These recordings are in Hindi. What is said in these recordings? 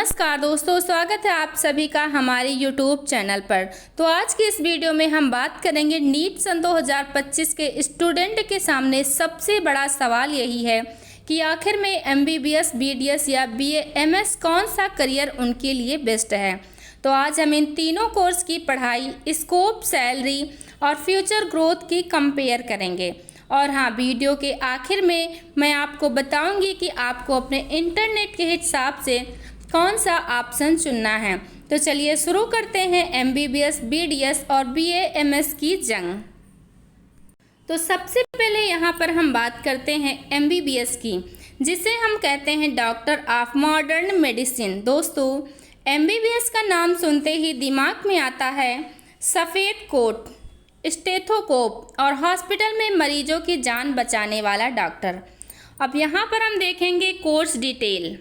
नमस्कार दोस्तों, स्वागत है आप सभी का हमारे YouTube चैनल पर। तो आज की इस वीडियो में हम बात करेंगे नीट सन 2025 के स्टूडेंट के सामने सबसे बड़ा सवाल यही है कि आखिर में MBBS, BDS या BA, MS कौन सा करियर उनके लिए बेस्ट है। तो आज हम इन तीनों कोर्स की पढ़ाई, स्कोप, सैलरी और फ्यूचर ग्रोथ की कंपेयर करेंगे। और हाँ, वीडियो के आखिर में मैं आपको बताऊंगी कि आपको अपने इंटरनेट के हिसाब से कौन सा ऑप्शन चुनना है। तो चलिए शुरू करते हैं MBBS, BDS और BA, MS की जंग। तो सबसे पहले यहाँ पर हम बात करते हैं MBBS की, जिसे हम कहते हैं डॉक्टर ऑफ मॉडर्न मेडिसिन। दोस्तों, MBBS का नाम सुनते ही दिमाग में आता है सफ़ेद कोट, स्टेथोस्कोप और हॉस्पिटल में मरीजों की जान बचाने वाला डॉक्टर। अब यहाँ पर हम देखेंगे कोर्स डिटेल।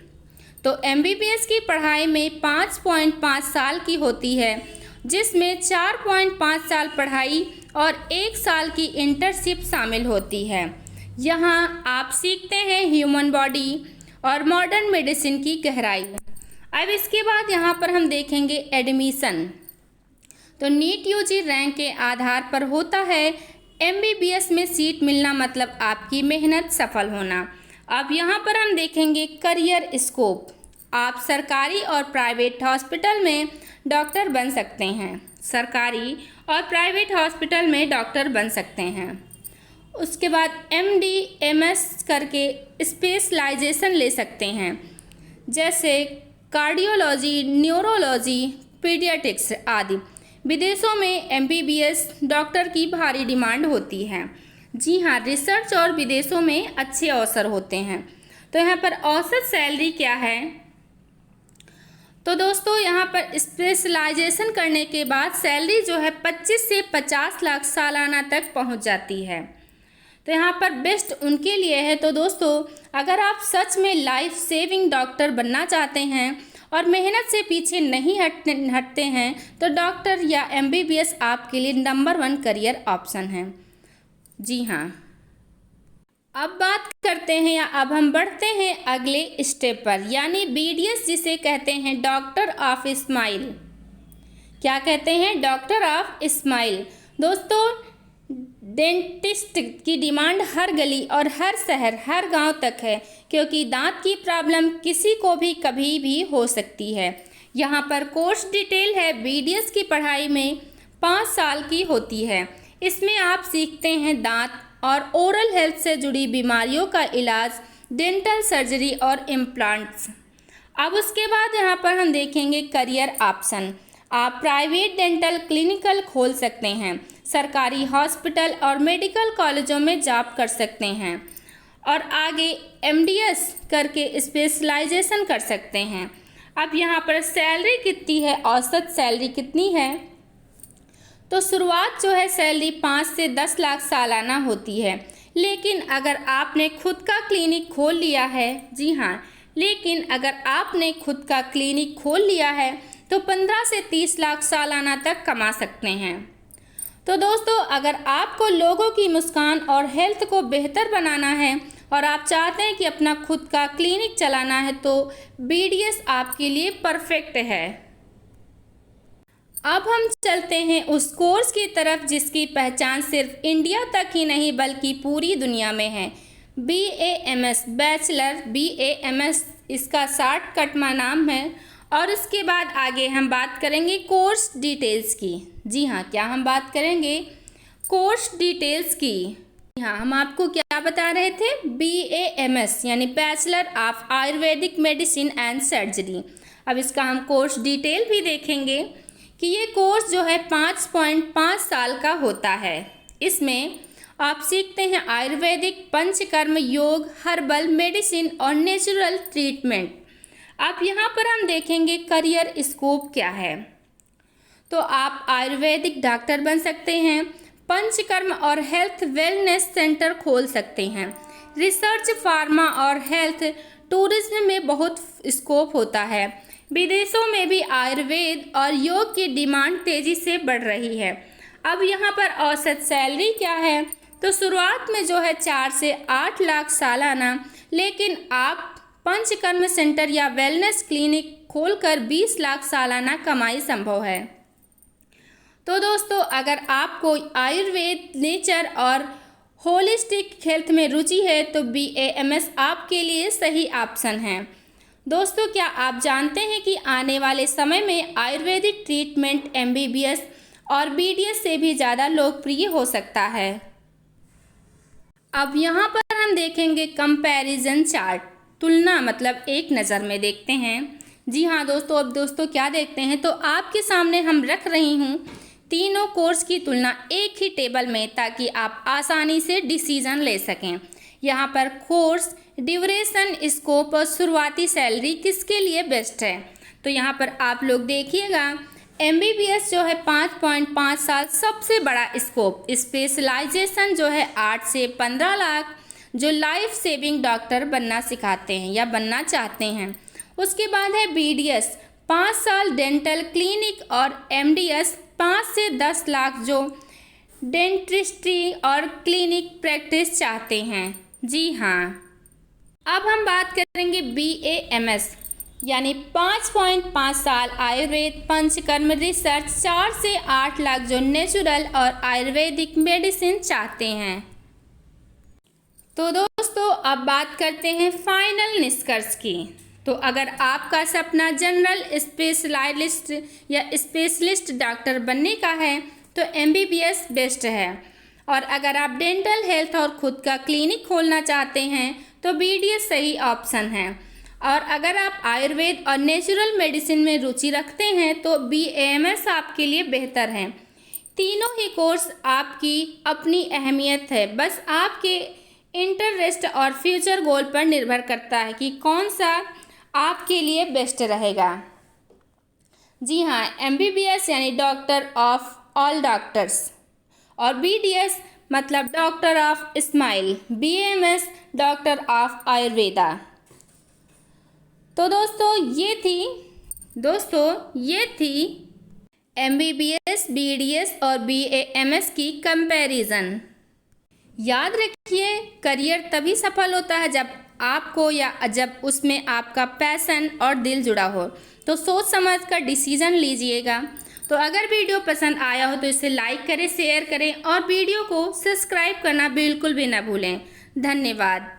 तो MBBS की पढ़ाई में 5.5 साल की होती है, जिसमें 4.5 साल पढ़ाई और 1 साल की इंटर्नशिप शामिल होती है। यहाँ आप सीखते हैं ह्यूमन बॉडी और मॉडर्न मेडिसिन की गहराई। अब इसके बाद यहाँ पर हम देखेंगे एडमिशन। तो नीट UG रैंक के आधार पर होता है MBBS में सीट मिलना, मतलब आपकी मेहनत सफल होना। अब यहाँ पर हम देखेंगे करियर स्कोप। आप सरकारी और प्राइवेट हॉस्पिटल में डॉक्टर बन सकते हैं। सरकारी और प्राइवेट हॉस्पिटल में डॉक्टर बन सकते हैं। उसके बाद MD, MS करके स्पेशलाइजेशन ले सकते हैं, जैसे कार्डियोलॉजी, न्यूरोलॉजी, पीडियाट्रिक्स आदि। विदेशों में MBBS डॉक्टर की भारी डिमांड होती है। जी हाँ, रिसर्च और विदेशों में अच्छे अवसर होते हैं। तो यहाँ पर औसत सैलरी क्या है? तो दोस्तों, यहाँ पर स्पेशलाइजेशन करने के बाद सैलरी जो है 25 से 50 लाख सालाना तक पहुँच जाती है। तो यहाँ पर बेस्ट उनके लिए है। तो दोस्तों, अगर आप सच में लाइफ सेविंग डॉक्टर बनना चाहते हैं और मेहनत से पीछे नहीं हटते हैं, तो डॉक्टर या MBBS आपके लिए नंबर 1 करियर ऑप्शन है। जी हाँ, अब बात करते हैं या अब हम बढ़ते हैं अगले स्टेप पर, यानी BDS, जिसे कहते हैं डॉक्टर ऑफ स्माइल। क्या कहते हैं? Doctor of smile. दोस्तों, डेंटिस्ट की डिमांड हर गली और हर शहर, हर गांव तक है, क्योंकि दांत की प्रॉब्लम किसी को भी कभी भी हो सकती है। यहाँ पर कोर्स डिटेल है। BDS की पढ़ाई में 5 साल की होती है। इसमें आप सीखते हैं दांत और ओरल हेल्थ से जुड़ी बीमारियों का इलाज, डेंटल सर्जरी और इम्प्लांट्स। अब उसके बाद यहाँ पर हम देखेंगे करियर ऑप्शन। आप प्राइवेट डेंटल क्लिनिकल खोल सकते हैं, सरकारी हॉस्पिटल और मेडिकल कॉलेजों में जॉब कर सकते हैं और आगे MDS करके स्पेशलाइजेशन कर सकते हैं। अब यहाँ पर सैलरी कितनी है, औसत सैलरी कितनी है? तो शुरुआत जो है सैलरी 5 से 10 लाख सालाना होती है। लेकिन अगर आपने खुद का क्लिनिक खोल लिया है, जी हाँ, लेकिन अगर आपने खुद का क्लिनिक खोल लिया है तो 15 से 30 लाख सालाना तक कमा सकते हैं। तो दोस्तों, अगर आपको लोगों की मुस्कान और हेल्थ को बेहतर बनाना है और आप चाहते हैं कि अपना खुद का क्लिनिक चलाना है, तो BDS आपके लिए परफेक्ट है। अब हम चलते हैं उस कोर्स की तरफ जिसकी पहचान सिर्फ इंडिया तक ही नहीं बल्कि पूरी दुनिया में है। BAMS, बैचलर BAMS, इसका शॉर्टकट नाम है। और उसके बाद आगे हम बात करेंगे कोर्स डिटेल्स की। जी हाँ, क्या हम बात करेंगे? कोर्स डिटेल्स की। जी हाँ, हम आपको क्या बता रहे थे? BAMS यानी bachelor of Ayurvedic medicine and surgery. अब इसका हम कोर्स डिटेल भी देखेंगे कि ये कोर्स जो है 5.5 साल का होता है। इसमें आप सीखते हैं आयुर्वेदिक, पंचकर्म, योग, हर्बल मेडिसिन और नेचुरल ट्रीटमेंट। अब यहाँ पर हम देखेंगे करियर स्कोप क्या है। तो आप आयुर्वेदिक डॉक्टर बन सकते हैं, पंचकर्म और हेल्थ वेलनेस सेंटर खोल सकते हैं। रिसर्च, फार्मा और हेल्थ टूरिज्म में बहुत स्कोप होता है। विदेशों में भी आयुर्वेद और योग की डिमांड तेज़ी से बढ़ रही है। अब यहाँ पर औसत सैलरी क्या है? तो शुरुआत में जो है 4 से 8 लाख सालाना, लेकिन आप पंचकर्म सेंटर या वेलनेस क्लिनिक खोलकर 20 लाख सालाना कमाई संभव है। तो दोस्तों, अगर आपको आयुर्वेद, नेचर और होलिस्टिक हेल्थ में रुचि है तो BAMS आपके लिए सही ऑप्शन है। दोस्तों, क्या आप जानते हैं कि आने वाले समय में आयुर्वेदिक ट्रीटमेंट MBBS और BDS से भी ज़्यादा लोकप्रिय हो सकता है। अब यहाँ पर हम देखेंगे कंपैरिजन चार्ट। तुलना मतलब एक नज़र में देखते हैं। जी हाँ दोस्तों, अब दोस्तों क्या देखते हैं, तो आपके सामने हम रख रही हूँ तीनों कोर्स की तुलना एक ही टेबल में, ताकि आप आसानी से डिसीजन ले सकें। यहाँ पर कोर्स, ड्यूरेशन, स्कोप और शुरुआती सैलरी किसके लिए बेस्ट है। तो यहाँ पर आप लोग देखिएगा, MBBS जो है 5.5 साल सबसे बड़ा स्कोप, स्पेशलाइजेशन जो है 8 से 15 लाख, जो लाइफ सेविंग डॉक्टर बनना सिखाते हैं या बनना चाहते हैं। उसके बाद है BDS 5 साल डेंटल क्लिनिक, और MDS 5 से 10 लाख, जो डेंटिस्ट्री और क्लिनिक प्रैक्टिस चाहते हैं। जी हाँ, अब हम बात करेंगे BAMS यानी 5.5 साल आयुर्वेद, पंचकर्म, रिसर्च 4 से 8 लाख, जो नेचुरल और आयुर्वेदिक मेडिसिन चाहते हैं। तो दोस्तों, अब बात करते हैं फाइनल निष्कर्ष की। तो अगर आपका सपना जनरल स्पेशलिस्ट या स्पेशलिस्ट डॉक्टर बनने का है तो MBBS बेस्ट है, और अगर आप डेंटल हेल्थ और खुद का क्लिनिक खोलना चाहते हैं तो BDS सही ऑप्शन है, और अगर आप आयुर्वेद और नेचुरल मेडिसिन में रुचि रखते हैं तो BAMS आपके लिए बेहतर है। तीनों ही कोर्स आपकी अपनी अहमियत है, बस आपके इंटरेस्ट और फ्यूचर गोल पर निर्भर करता है कि कौन सा आपके लिए बेस्ट रहेगा। जी हाँ, MBBS यानी डॉक्टर ऑफ ऑल डॉक्टर्स, और BDS मतलब doctor of smile, BAMS doctor of Ayurveda. तो दोस्तों ये थी MBBS, BDS और BAMS की कंपैरिजन। याद रखिए, करियर तभी सफल होता है जब आपको या जब उसमें आपका पैशन और दिल जुड़ा हो। तो सोच समझ कर डिसीजन लीजिएगा। तो अगर वीडियो पसंद आया हो तो इसे लाइक करें, शेयर करें और वीडियो को सब्सक्राइब करना बिल्कुल भी ना भूलें। धन्यवाद।